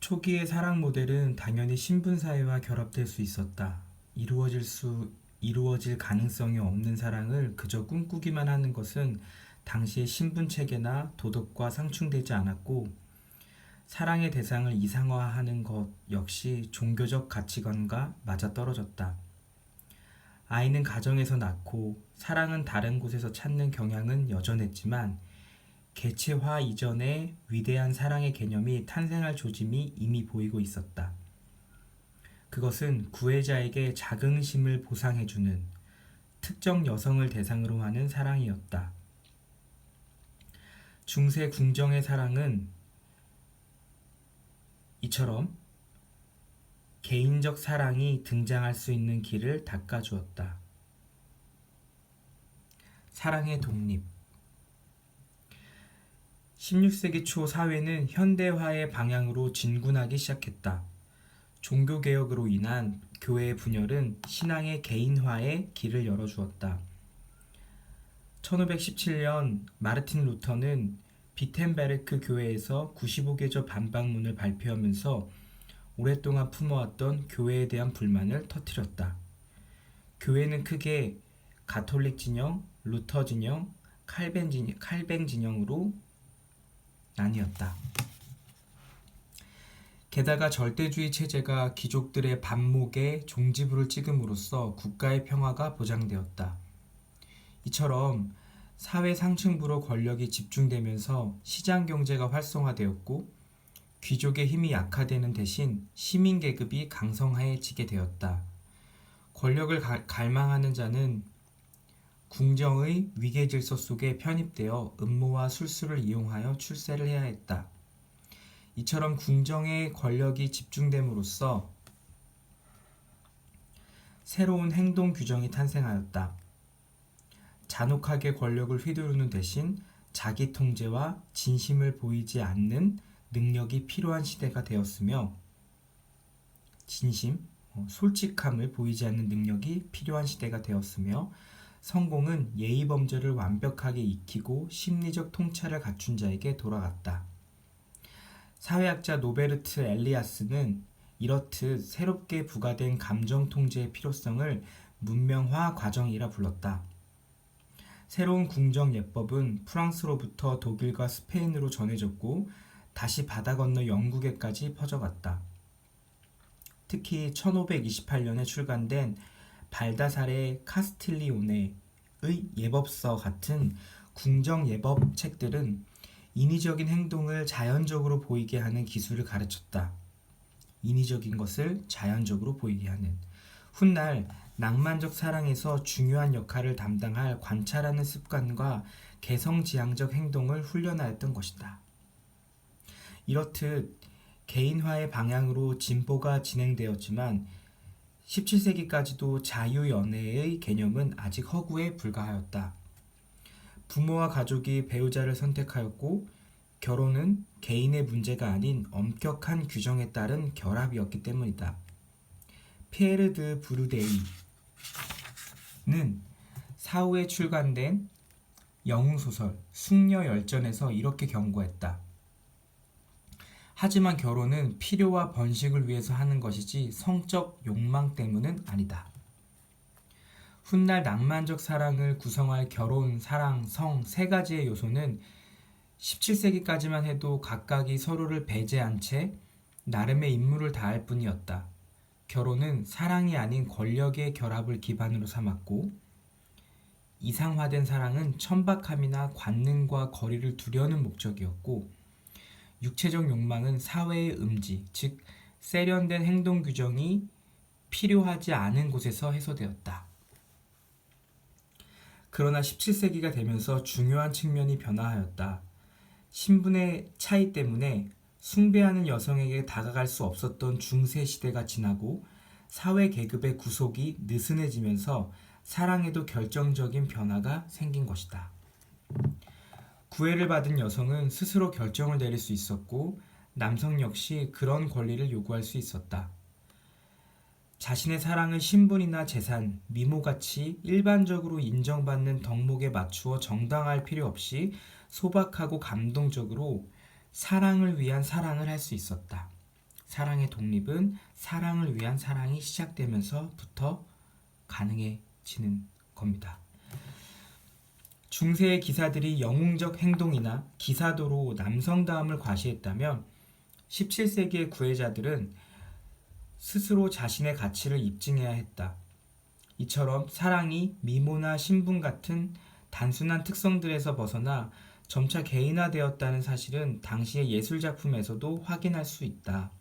초기의 사랑 모델은 당연히 신분사회와 결합될 수 있었다. 이루어질 가능성이 없는 사랑을 그저 꿈꾸기만 하는 것은 당시의 신분체계나 도덕과 상충되지 않았고, 사랑의 대상을 이상화하는 것 역시 종교적 가치관과 맞아떨어졌다. 아이는 가정에서 낳고 사랑은 다른 곳에서 찾는 경향은 여전했지만, 개체화 이전에 위대한 사랑의 개념이 탄생할 조짐이 이미 보이고 있었다. 그것은 구애자에게 자긍심을 보상해주는 특정 여성을 대상으로 하는 사랑이었다. 중세 궁정의 사랑은 이처럼 개인적 사랑이 등장할 수 있는 길을 닦아주었다. 사랑의 독립. 16세기 초 사회는 현대화의 방향으로 진군하기 시작했다. 종교개혁으로 인한 교회의 분열은 신앙의 개인화에 길을 열어주었다. 1517년 마르틴 루터는 비텐베르크 교회에서 95개조 반박문을 발표하면서 오랫동안 품어왔던 교회에 대한 불만을 터뜨렸다. 교회는 크게 가톨릭 진영, 루터 진영, 칼뱅 진영으로 나뉘었다. 게다가 절대주의 체제가 귀족들의 반목에 종지부를 찍음으로써 국가의 평화가 보장되었다. 이처럼 사회 상층부로 권력이 집중되면서 시장 경제가 활성화되었고, 귀족의 힘이 약화되는 대신 시민 계급이 강성해지게 되었다. 권력을 갈망하는 자는 궁정의 위계 질서 속에 편입되어 음모와 술수를 이용하여 출세를 해야 했다. 이처럼 궁정의 권력이 집중됨으로써 새로운 행동 규정이 탄생하였다. 잔혹하게 권력을 휘두르는 대신 자기 통제와 진심을 보이지 않는 능력이 필요한 시대가 되었으며, 솔직함을 보이지 않는 능력이 필요한 시대가 되었으며, 성공은 예의 범절을 완벽하게 익히고 심리적 통찰을 갖춘 자에게 돌아갔다. 사회학자 노베르트 엘리아스는 이렇듯 새롭게 부과된 감정 통제의 필요성을 문명화 과정이라 불렀다. 새로운 궁정 예법은 프랑스로부터 독일과 스페인으로 전해졌고, 다시 바다 건너 영국에까지 퍼져갔다. 특히 1528년에 출간된 발다사레 카스틸리오네의 예법서 같은 궁정 예법 책들은 인위적인 행동을 자연적으로 보이게 하는 기술을 가르쳤다. 인위적인 것을 자연적으로 보이게 하는. 훗날 낭만적 사랑에서 중요한 역할을 담당할 관찰하는 습관과 개성지향적 행동을 훈련하였던 것이다. 이렇듯 개인화의 방향으로 진보가 진행되었지만 17세기까지도 자유연애의 개념은 아직 허구에 불과하였다. 부모와 가족이 배우자를 선택하였고, 결혼은 개인의 문제가 아닌 엄격한 규정에 따른 결합이었기 때문이다. 피에르 드 브루데이는 사후에 출간된 영웅소설 숙녀열전에서 이렇게 경고했다. 하지만 결혼은 필요와 번식을 위해서 하는 것이지 성적 욕망 때문은 아니다. 훗날 낭만적 사랑을 구성할 결혼, 사랑, 성 세 가지의 요소는 17세기까지만 해도 각각이 서로를 배제한 채 나름의 임무를 다할 뿐이었다. 결혼은 사랑이 아닌 권력의 결합을 기반으로 삼았고, 이상화된 사랑은 천박함이나 관능과 거리를 두려는 목적이었고, 육체적 욕망은 사회의 음지, 즉 세련된 행동 규정이 필요하지 않은 곳에서 해소되었다. 그러나 17세기가 되면서 중요한 측면이 변화하였다. 신분의 차이 때문에 숭배하는 여성에게 다가갈 수 없었던 중세 시대가 지나고 사회 계급의 구속이 느슨해지면서 사랑에도 결정적인 변화가 생긴 것이다. 구애를 받은 여성은 스스로 결정을 내릴 수 있었고, 남성 역시 그런 권리를 요구할 수 있었다. 자신의 사랑을 신분이나 재산, 미모같이 일반적으로 인정받는 덕목에 맞추어 정당화할 필요 없이 소박하고 감동적으로 사랑을 위한 사랑을 할 수 있었다. 사랑의 독립은 사랑을 위한 사랑이 시작되면서부터 가능해지는 겁니다. 중세의 기사들이 영웅적 행동이나 기사도로 남성다움을 과시했다면 17세기의 구애자들은 스스로 자신의 가치를 입증해야 했다. 이처럼 사랑이 미모나 신분 같은 단순한 특성들에서 벗어나 점차 개인화되었다는 사실은 당시의 예술작품에서도 확인할 수 있다.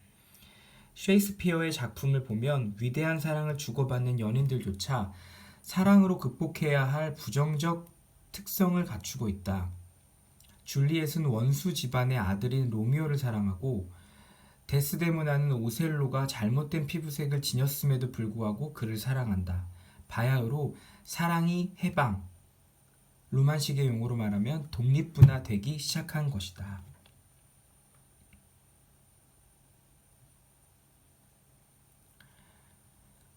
셰익스피어의 작품을 보면 위대한 사랑을 주고받는 연인들조차 사랑으로 극복해야 할 부정적 특성을 갖추고 있다. 줄리엣은 원수 집안의 아들인 로미오를 사랑하고 데스데모나는 오셀로가 잘못된 피부색을 지녔음에도 불구하고 그를 사랑한다. 바야흐로 사랑이 해방, 로만식의 용어로 말하면 독립분화되기 시작한 것이다.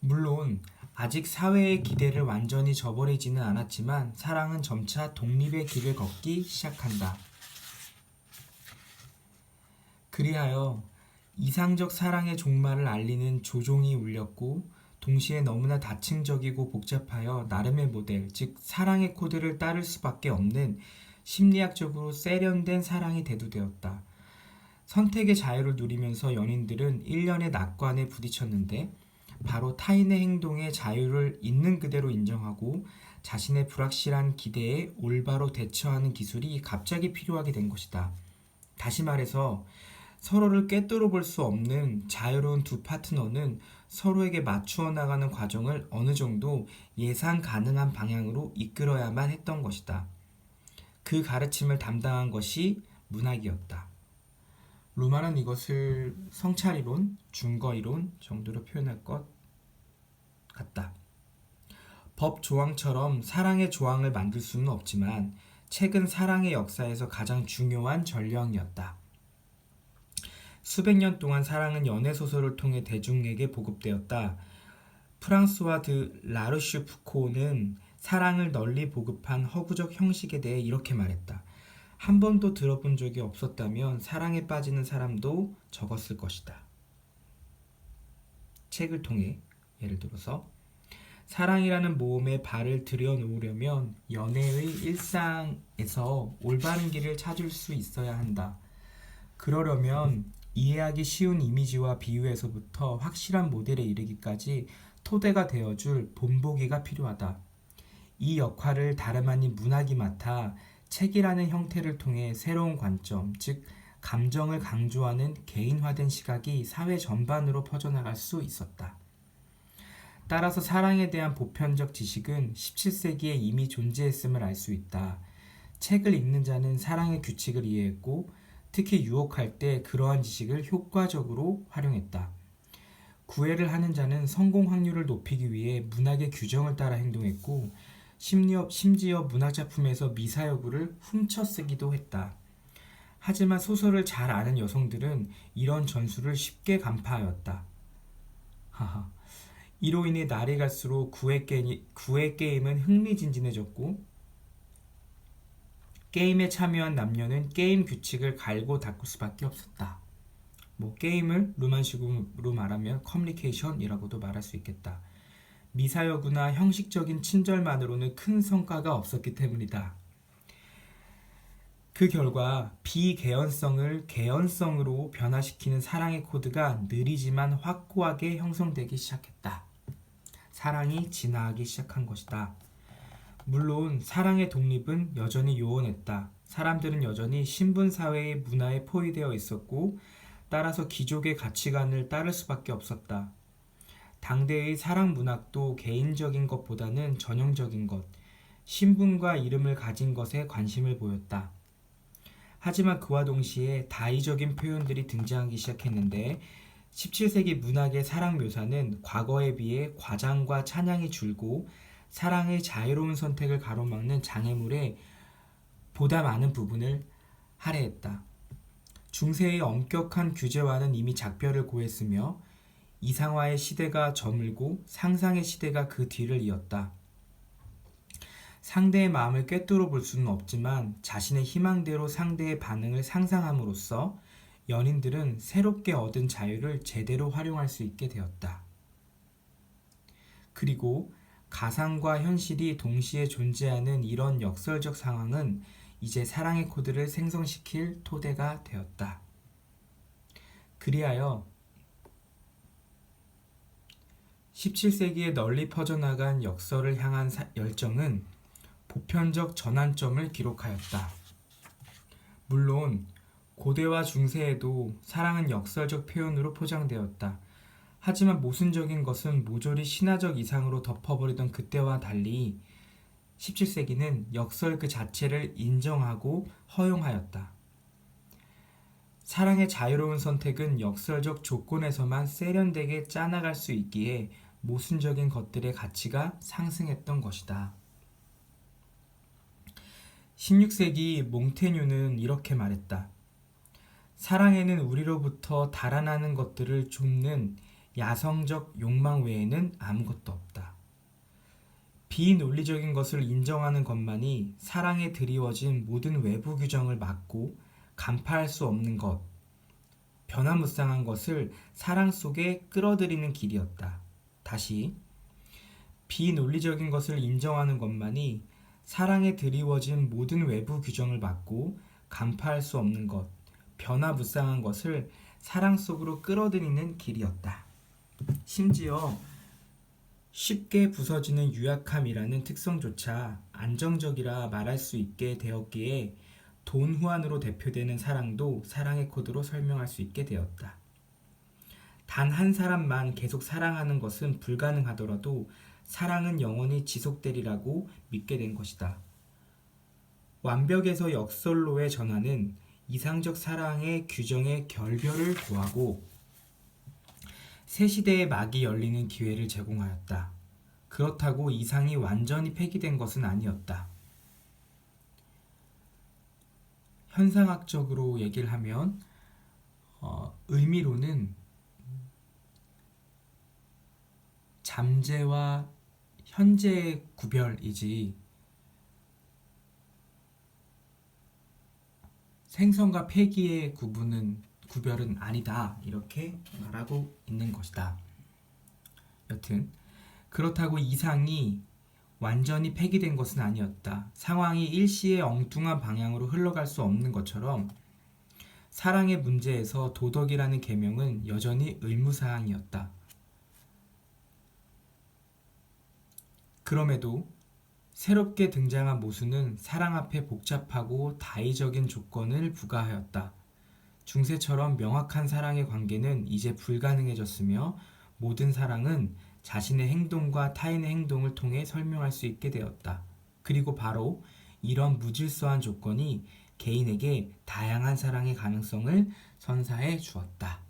물론 아직 사회의 기대를 완전히 저버리지는 않았지만 사랑은 점차 독립의 길을 걷기 시작한다. 그리하여 이상적 사랑의 종말을 알리는 조종이 울렸고 동시에 너무나 다층적이고 복잡하여 나름의 모델, 즉 사랑의 코드를 따를 수밖에 없는 심리학적으로 세련된 사랑이 대두되었다. 선택의 자유를 누리면서 연인들은 일련의 난관에 부딪혔는데 바로 타인의 행동의 자유를 있는 그대로 인정하고 자신의 불확실한 기대에 올바로 대처하는 기술이 갑자기 필요하게 된 것이다. 다시 말해서 서로를 꿰뚫어 볼 수 없는 자유로운 두 파트너는 서로에게 맞추어 나가는 과정을 어느 정도 예상 가능한 방향으로 이끌어야만 했던 것이다. 그 가르침을 담당한 것이 문학이었다. 루마는 이것을 성찰이론, 증거이론 정도로 표현할 것 같다. 법 조항처럼 사랑의 조항을 만들 수는 없지만 책은 사랑의 역사에서 가장 중요한 전령이었다. 수백 년 동안 사랑은 연애소설을 통해 대중에게 보급되었다. 프랑스와 드 라르슈프코는 사랑을 널리 보급한 허구적 형식에 대해 이렇게 말했다. 한 번도 들어본 적이 없었다면 사랑에 빠지는 사람도 적었을 것이다. 책을 통해 예를 들어서 사랑이라는 모험에 발을 들여놓으려면 연애의 일상에서 올바른 길을 찾을 수 있어야 한다. 그러려면 이해하기 쉬운 이미지와 비유에서부터 확실한 모델에 이르기까지 토대가 되어줄 본보기가 필요하다. 이 역할을 다름 아닌 문학이 맡아 책이라는 형태를 통해 새로운 관점, 즉 감정을 강조하는 개인화된 시각이 사회 전반으로 퍼져나갈 수 있었다. 따라서 사랑에 대한 보편적 지식은 17세기에 이미 존재했음을 알 수 있다. 책을 읽는 자는 사랑의 규칙을 이해했고 특히 유혹할 때 그러한 지식을 효과적으로 활용했다. 구애를 하는 자는 성공 확률을 높이기 위해 문학의 규정을 따라 행동했고 심지어 문학작품에서 미사여구를 훔쳐 쓰기도 했다. 하지만 소설을 잘 아는 여성들은 이런 전술을 쉽게 간파하였다. 이로 인해 날이 갈수록 구애 게임은 흥미진진해졌고 게임에 참여한 남녀는 게임 규칙을 갈고 닦을 수밖에 없었다. 게임을 로만식으로 말하면 커뮤니케이션이라고도 말할 수 있겠다. 미사여구나 형식적인 친절만으로는 큰 성과가 없었기 때문이다. 그 결과 비개연성을 개연성으로 변화시키는 사랑의 코드가 느리지만 확고하게 형성되기 시작했다. 사랑이 진화하기 시작한 것이다. 물론 사랑의 독립은 여전히 요원했다. 사람들은 여전히 신분사회의 문화에 포위되어 있었고 따라서 귀족의 가치관을 따를 수밖에 없었다. 당대의 사랑 문학도 개인적인 것보다는 전형적인 것, 신분과 이름을 가진 것에 관심을 보였다. 하지만 그와 동시에 다의적인 표현들이 등장하기 시작했는데 17세기 문학의 사랑 묘사는 과거에 비해 과장과 찬양이 줄고 사랑의 자유로운 선택을 가로막는 장애물에 보다 많은 부분을 할애했다. 중세의 엄격한 규제와는 이미 작별을 고했으며 이상화의 시대가 저물고 상상의 시대가 그 뒤를 이었다. 상대의 마음을 꿰뚫어 볼 수는 없지만 자신의 희망대로 상대의 반응을 상상함으로써 연인들은 새롭게 얻은 자유를 제대로 활용할 수 있게 되었다. 그리고 가상과 현실이 동시에 존재하는 이런 역설적 상황은 이제 사랑의 코드를 생성시킬 토대가 되었다. 그리하여 17세기에 널리 퍼져나간 역설을 향한 열정은 보편적 전환점을 기록하였다. 물론 고대와 중세에도 사랑은 역설적 표현으로 포장되었다. 하지만 모순적인 것은 모조리 신화적 이상으로 덮어버리던 그때와 달리 17세기는 역설 그 자체를 인정하고 허용하였다. 사랑의 자유로운 선택은 역설적 조건에서만 세련되게 짜나갈 수 있기에 모순적인 것들의 가치가 상승했던 것이다. 16세기 몽테뉴는 이렇게 말했다. 사랑에는 우리로부터 달아나는 것들을 쫓는 야성적 욕망 외에는 아무것도 없다. 비논리적인 것을 인정하는 것만이 사랑에 드리워진 모든 외부 규정을 막고 간파할 수 없는 것, 변화무쌍한 것을 사랑 속에 끌어들이는 길이었다. 다시, 비논리적인 것을 인정하는 것만이 사랑에 드리워진 모든 외부 규정을 막고 간파할 수 없는 것, 변화무쌍한 것을 사랑 속으로 끌어들이는 길이었다. 심지어 쉽게 부서지는 유약함이라는 특성조차 안정적이라 말할 수 있게 되었기에 돈 후안으로 대표되는 사랑도 사랑의 코드로 설명할 수 있게 되었다. 단 한 사람만 계속 사랑하는 것은 불가능하더라도 사랑은 영원히 지속되리라고 믿게 된 것이다. 완벽에서 역설로의 전환은 이상적 사랑의 규정의 결별을 고하고 새 시대의 막이 열리는 기회를 제공하였다. 그렇다고 이상이 완전히 폐기된 것은 아니었다. 현상학적으로 얘기를 하면 의미로는 잠재와 현재의 구별이지 생성과 폐기의 구별은 아니다. 이렇게 말하고 있는 것이다. 여튼 그렇다고 이상이 완전히 폐기된 것은 아니었다. 상황이 일시에 엉뚱한 방향으로 흘러갈 수 없는 것처럼 사랑의 문제에서 도덕이라는 계명은 여전히 의무사항이었다. 그럼에도 새롭게 등장한 모순은 사랑 앞에 복잡하고 다의적인 조건을 부과하였다. 중세처럼 명확한 사랑의 관계는 이제 불가능해졌으며 모든 사랑은 자신의 행동과 타인의 행동을 통해 설명할 수 있게 되었다. 그리고 바로 이런 무질서한 조건이 개인에게 다양한 사랑의 가능성을 선사해 주었다.